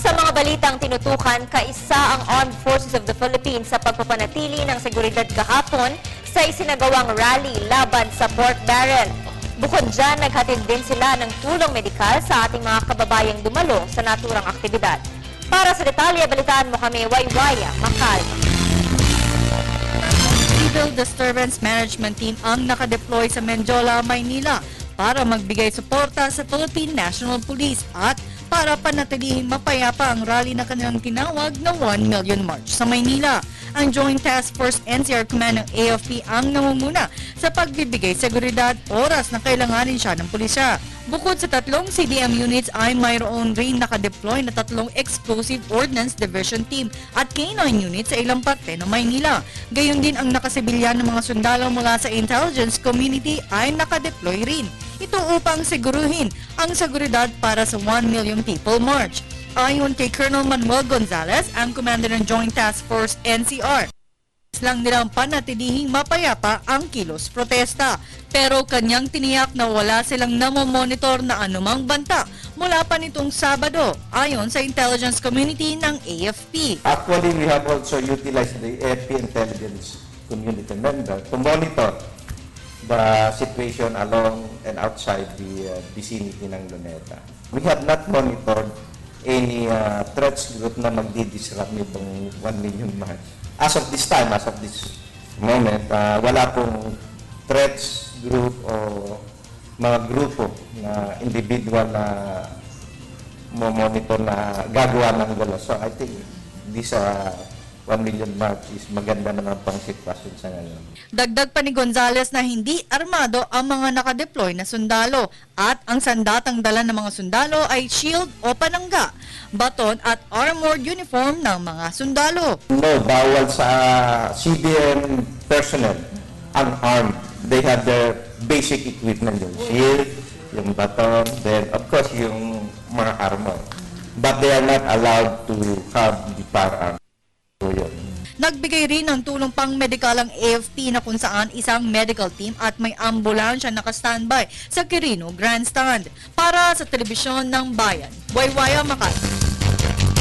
Sa mga balitang tinutukan, kaisa ang Armed Forces of the Philippines sa pagpapanatili ng seguridad kahapon sa isinagawang rally laban sa pork barrel. Bukod dyan, naghatid din sila ng tulong medikal sa ating mga kababayang dumalo sa naturang aktibidad. Para sa detalye, balitaan mo kami, Waywaya Makalma. Civil Disturbance Management Team ang nakadeploy sa Menjola, Maynila para magbigay suporta sa Philippine National Police at para panatilihing mapayapa ang rally na kanilang tinawag na 1 Million March sa Maynila. Ang Joint Task Force NCR Command ng AFP ang namumuna sa pagbibigay seguridad oras na kailanganin siya ng pulisya. Bukod sa 3 CDM units ay mayroon rin nakadeploy na 3 Explosive Ordnance Division Team at K9 units sa ilang parte ng Maynila. Gayon din ang nakasibilyan ng mga sundalo mula sa intelligence community ay nakadeploy rin. Ito upang siguruhin ang seguridad para sa 1 Million People March. Ayon kay Colonel Manuel Gonzales, ang commander ng Joint Task Force NCR, lang nilang panatilihing mapayapa ang kilos protesta. Pero kanyang tiniyak na wala silang namomonitor na anumang banta mula pa nitong Sabado, ayon sa intelligence community ng AFP. Actually, we have also utilized the AFP intelligence community member to monitor the situation along and outside the vicinity ng Luneta. We have not monitored any threats group na magdi-disrupt nitong 1 Million March. As of this time, as of this moment, wala pong threats group o mga grupo na individual na monitor na gagawa ng gulo. So I think this 1 Million March is maganda naman pang sitwasyon sa ngayon. Dagdag pa ni Gonzales na hindi armado ang mga nakadeploy na sundalo at ang sandatang dala ng mga sundalo ay shield o panangga, baton at armored uniform ng mga sundalo. No, bawal sa CBM personnel, unarmed. They have their basic equipment, yung shield, yung baton, then of course yung mga armor. But they are not allowed to have the firearm. Nagbigay rin ng tulong pang medikal ang AFP na kung saan isang medical team at may ambulansya naka-standby sa Quirino Grandstand. Para sa telebisyon ng Bayan, Waywaya Makalma.